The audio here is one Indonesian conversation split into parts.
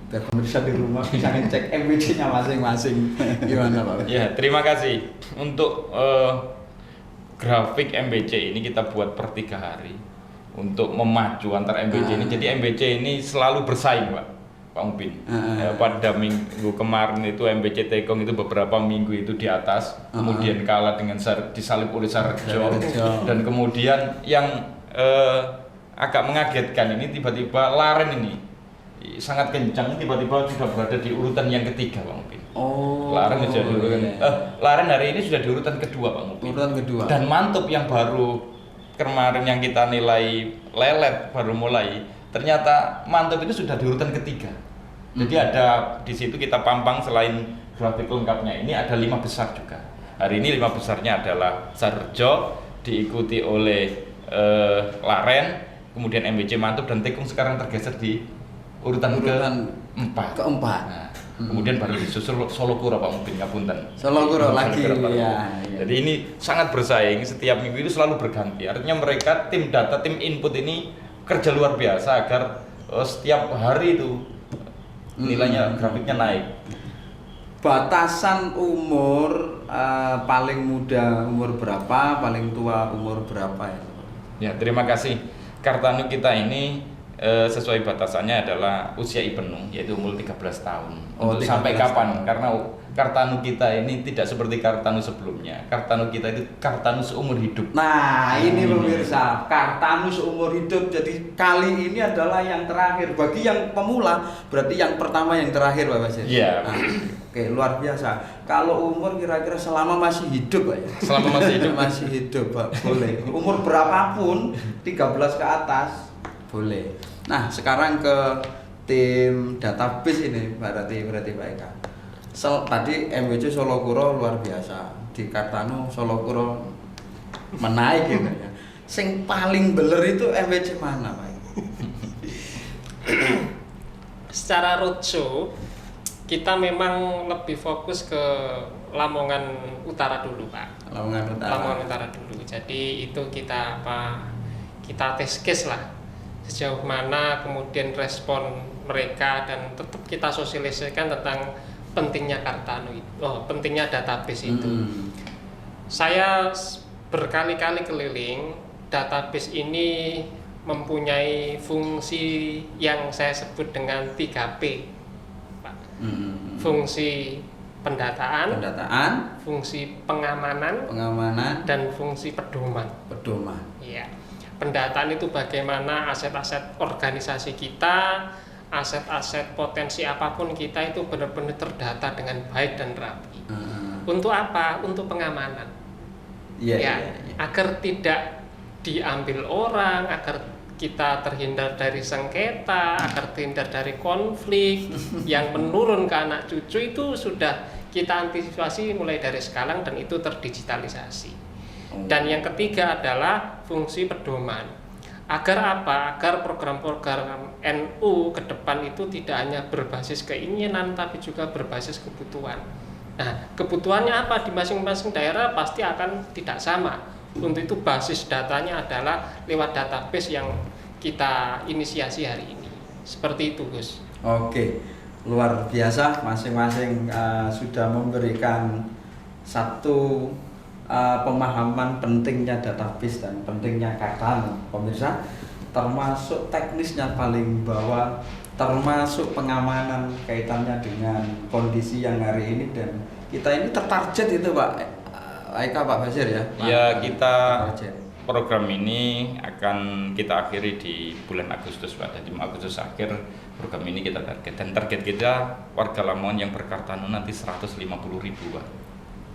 biar pemirsa di rumah bisa ngecek MBC-nya masing-masing. Gimana Pak? Ya, terima kasih. Untuk grafik MBC ini kita buat per 3 hari untuk memacu antar MBC ini. Jadi MBC ini selalu bersaing, Pak Mubin. Pada minggu kemarin itu MBC Tekong itu beberapa minggu itu di atas, kemudian kalah dengan disalip oleh Sarjo, dan kemudian yang agak mengagetkan ini tiba-tiba Laren ini sangat kencang, tiba-tiba sudah berada di urutan yang ketiga, Pak Mubin. Laren sudah di urutan, Laren hari ini sudah di urutan kedua, Pak Mubin. Urutan kedua. Dan Mantap yang baru kemarin yang kita nilai lelet baru mulai, ternyata Mantap itu sudah di urutan ketiga. Jadi ada di situ kita pampang selain grafik lengkapnya ini ada 5 besar juga. Hari ini 5 besarnya adalah Sarjo, diikuti oleh Laren, kemudian MBC Mantap, dan Tekong sekarang tergeser di urutan keempat. Nah, kemudian baru disusul Solokuro, Pak Mubin, ngapunten. Solokuro lagi. Ya. Jadi ini sangat bersaing, setiap minggu itu selalu berganti. Artinya mereka tim data, tim input ini kerja luar biasa agar setiap hari itu nilainya grafiknya naik. Batasan umur paling muda umur berapa, paling tua umur berapa ya? Ya, terima kasih. Kartanu kita ini sesuai batasannya adalah usia penuh, yaitu umur 13 tahun. Untuk sampai kapan? Tahun. Karena Kartanu kita ini tidak seperti Kartanu sebelumnya. Kartanu kita itu Kartanu seumur hidup. Nah, ini pemirsa, Kartanu seumur hidup. Jadi kali ini adalah yang terakhir. Bagi yang pemula, berarti yang pertama yang terakhir, Pak Basir. Iya. Nah, oke, luar biasa. Kalau umur kira-kira selama masih hidup, Pak ya. Selama masih hidup masih hidup, Pak. Boleh. Umur berapapun, 13 ke atas, boleh. Nah, sekarang ke tim database ini, berarti Pak Eka. Tadi MBC Solokuro luar biasa, di Kartanu Solokuro menaik gitu ya. Sing paling beler itu MBC mana, Pak? Secara roadshow kita memang lebih fokus ke Lamongan Utara dulu, Pak. Lamongan Utara dulu. Jadi itu kita kita test case lah, sejauh mana kemudian respon mereka, dan tetap kita sosialisasikan tentang pentingnya Kartanu itu, pentingnya database itu. Saya berkali-kali keliling, database ini mempunyai fungsi yang saya sebut dengan 3P, Pak. Fungsi pendataan, fungsi pengamanan, dan fungsi pedoman. Iya. Pendataan itu bagaimana aset-aset organisasi kita, aset-aset potensi apapun kita itu benar-benar terdata dengan baik dan rapi. Untuk apa? Untuk pengamanan. Agar tidak diambil orang, agar kita terhindar dari sengketa, agar terhindar dari konflik yang menurun ke anak cucu, itu sudah kita antisipasi mulai dari sekarang, dan itu terdigitalisasi. Dan yang ketiga adalah fungsi pedoman. Agar apa? Agar program-program NU ke depan itu tidak hanya berbasis keinginan, tapi juga berbasis kebutuhan. Nah, kebutuhannya apa di masing-masing daerah pasti akan tidak sama. Untuk itu basis datanya adalah lewat database yang kita inisiasi hari ini. Seperti itu, Gus. Oke, luar biasa. Masing-masing sudah memberikan satu pemahaman pentingnya database dan pentingnya Kartanu, pemirsa, termasuk teknisnya paling bawah, termasuk pengamanan kaitannya dengan kondisi yang hari ini, dan kita ini tertarget itu, Pak Eka, Pak Basir ya. Ya, kita program ini akan kita akhiri di bulan Agustus, Pak. Jadi Agustus akhir program ini kita target, dan target kita warga Lamongan yang berkartanu nanti 150.000, Pak.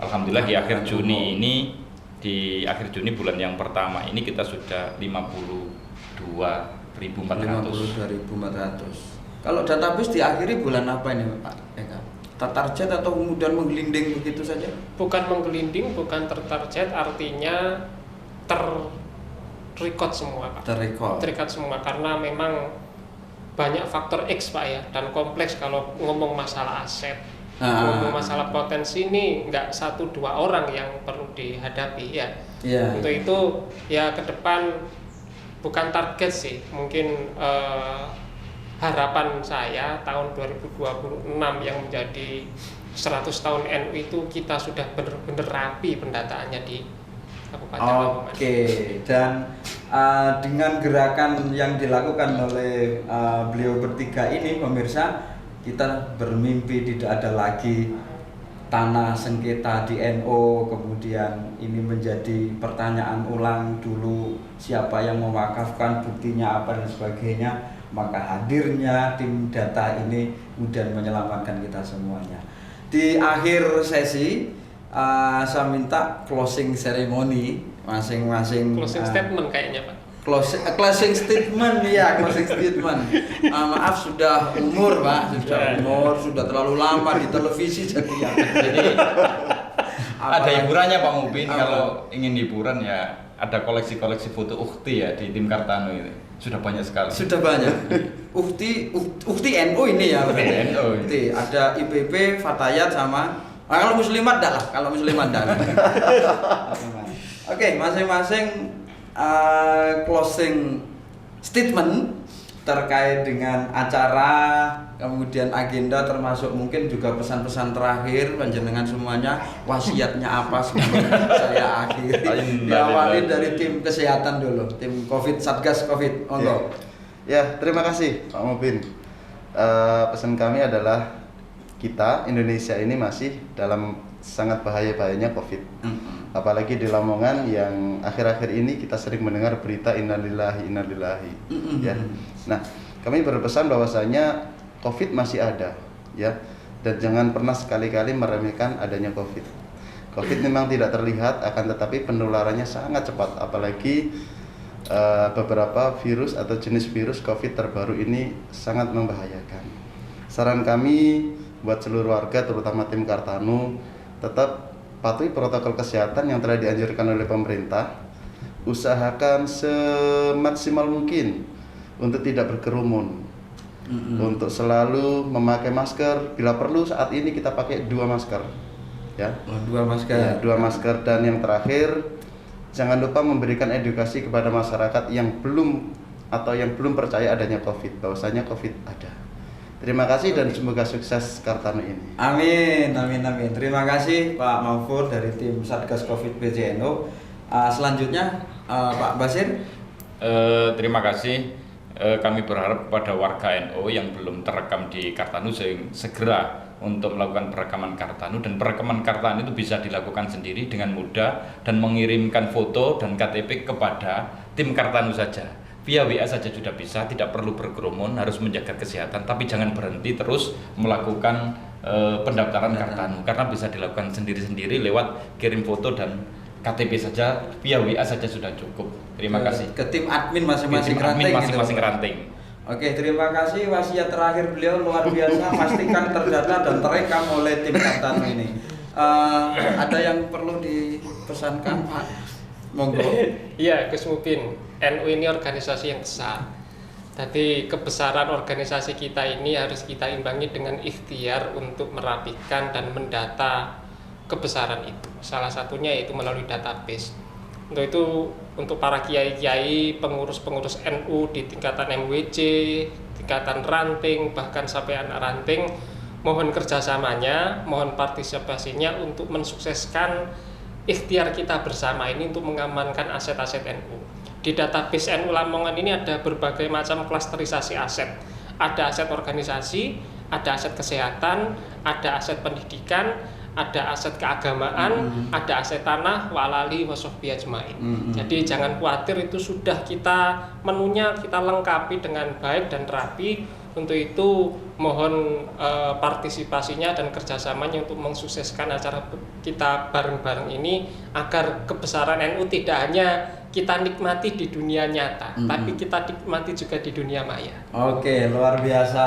Alhamdulillah di akhir Juni ini, di akhir Juni bulan yang pertama ini kita sudah 52.400. Kalau database diakhiri bulan apa ini, Pak Eka? Tertarget atau kemudian menggelinding begitu saja? Bukan menggelinding, bukan tertarget, artinya terrecord semua, Pak. Terrecord semua, karena memang banyak faktor X, Pak ya, dan kompleks kalau ngomong masalah aset. Ngomong masalah potensi ini nggak 1-2 orang yang perlu dihadapi ya. Untuk itu ya ke depan bukan target sih, mungkin harapan saya tahun 2026 yang menjadi 100 tahun NU itu kita sudah benar-benar rapi pendataannya di Kabupaten Lamongan. Oke, dan dengan gerakan yang dilakukan oleh beliau bertiga ini, pemirsa, kita bermimpi tidak ada lagi tanah sengketa di NU, kemudian ini menjadi pertanyaan ulang dulu siapa yang mewakafkan, buktinya apa dan sebagainya. Maka hadirnya tim data ini kemudian menyelamatkan kita semuanya. Di akhir sesi saya minta closing ceremony masing-masing. Closing statement kayaknya Pak. Closing statement ya, closing statement. Maaf sudah umur Pak, sudah terlalu lama di televisi jadi ya. Jadi ada hiburannya Pak Mubin. Kalau ingin hiburan ya ada koleksi-koleksi foto ukti ya di tim Kartano ini. Sudah banyak sekali. Sudah banyak. Ukti NU ini ya. Ukti. Ada IPB, Fatayat sama kalau muslimat dah lah, kalau muslimat dah. Oke, masing-masing closing statement terkait dengan acara, kemudian agenda, termasuk mungkin juga pesan-pesan terakhir panjenengan semuanya, wasiatnya apa sebelum saya akhiri. Diawali dari tim kesehatan dulu, tim COVID, Satgas COVID. Monggo. Ya, terima kasih Pak Mubin. Pesan kami adalah kita Indonesia ini masih dalam sangat bahaya-bahayanya COVID. Apalagi di Lamongan yang akhir-akhir ini kita sering mendengar berita innalillahi ya. Nah, kami berpesan bahwasanya COVID masih ada ya, dan jangan pernah sekali-kali meremehkan adanya COVID. COVID memang tidak terlihat, akan tetapi penularannya sangat cepat, apalagi beberapa virus atau jenis virus COVID terbaru ini sangat membahayakan. Saran kami buat seluruh warga, terutama tim Kartano, tetap patuhi protokol kesehatan yang telah dianjurkan oleh pemerintah. Usahakan semaksimal mungkin untuk tidak berkerumun, untuk selalu memakai masker. Bila perlu saat ini kita pakai 2 masker, ya. 2 masker. Ya, 2 masker. Dan yang terakhir, jangan lupa memberikan edukasi kepada masyarakat yang belum percaya adanya COVID, bahwasanya COVID ada. Terima kasih dan semoga sukses Kartano ini. Amin. Terima kasih Pak Mahfur dari tim Satgas COVID PJNU. Selanjutnya Pak Basir. Terima kasih. Kami berharap kepada warga NU yang belum terekam di Kartano segera untuk melakukan perekaman Kartano, dan perekaman Kartano itu bisa dilakukan sendiri dengan mudah dan mengirimkan foto dan KTP kepada tim Kartano saja. Via WA saja sudah bisa, tidak perlu berkerumun, harus menjaga kesehatan, tapi jangan berhenti terus melakukan pendaftaran Kartano, karena bisa dilakukan sendiri-sendiri lewat kirim foto dan KTP saja, via WA saja sudah cukup. Terima kasih. Ke tim admin masing-masing ranting. Oke, terima kasih. Wasiat terakhir beliau luar biasa, pastikan terdata dan terekam oleh tim Kartano ini. Ada yang perlu dipesankan Pak? Monggo. Iya, Gus Mubin. NU ini organisasi yang besar. Jadi kebesaran organisasi kita ini harus kita imbangi dengan ikhtiar untuk merapikan dan mendata kebesaran itu. Salah satunya yaitu melalui database. Untuk itu, untuk para kiai-kiai, pengurus-pengurus NU di tingkatan MWC, tingkatan ranting, bahkan sampai anak ranting, mohon kerjasamanya, mohon partisipasinya untuk mensukseskan ikhtiar kita bersama ini untuk mengamankan aset-aset NU. Di database NU Lamongan ini ada berbagai macam klasterisasi aset. Ada aset organisasi, ada aset kesehatan, ada aset pendidikan, ada aset keagamaan, ada aset tanah, walali, wasohbi ajmain. Jadi jangan khawatir, itu sudah kita menunya kita lengkapi dengan baik dan rapi. Untuk itu mohon partisipasinya dan kerjasamanya untuk mensukseskan acara kita bareng-bareng ini, agar kebesaran NU tidak hanya kita nikmati di dunia nyata, tapi kita nikmati juga di dunia maya. Oke, luar biasa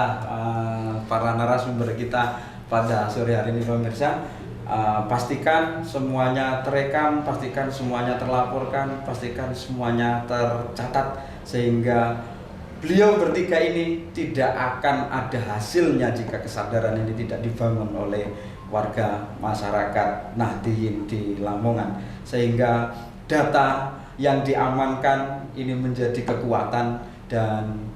para narasumber kita pada sore hari ini pemirsa. Pastikan semuanya terekam, pastikan semuanya terlaporkan, pastikan semuanya tercatat, sehingga beliau bertiga ini tidak akan ada hasilnya jika kesadaran ini tidak dibangun oleh warga masyarakat Nahdliyin di Lamongan, sehingga data yang diamankan ini menjadi kekuatan dan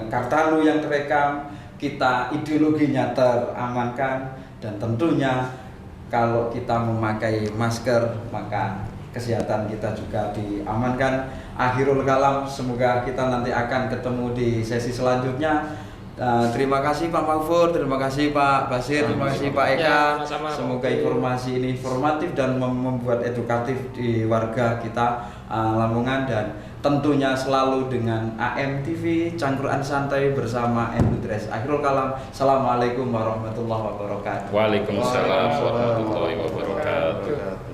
Kartanu yang terekam, kita ideologinya teramankan, dan tentunya kalau kita memakai masker maka kesehatan kita juga diamankan. Akhirul kalam, semoga kita nanti akan ketemu di sesi selanjutnya. Terima kasih Pak Mahfud, terima kasih Pak Basir, terima kasih Pak Eka. Ya, sama-sama. Semoga informasi ini informatif dan membuat edukatif di warga kita Lamongan, dan tentunya selalu dengan AMTV Cangkruan Santai bersama Endudres. Akhirul kalam, assalamualaikum warahmatullahi wabarakatuh. Waalaikumsalam warahmatullahi wabarakatuh.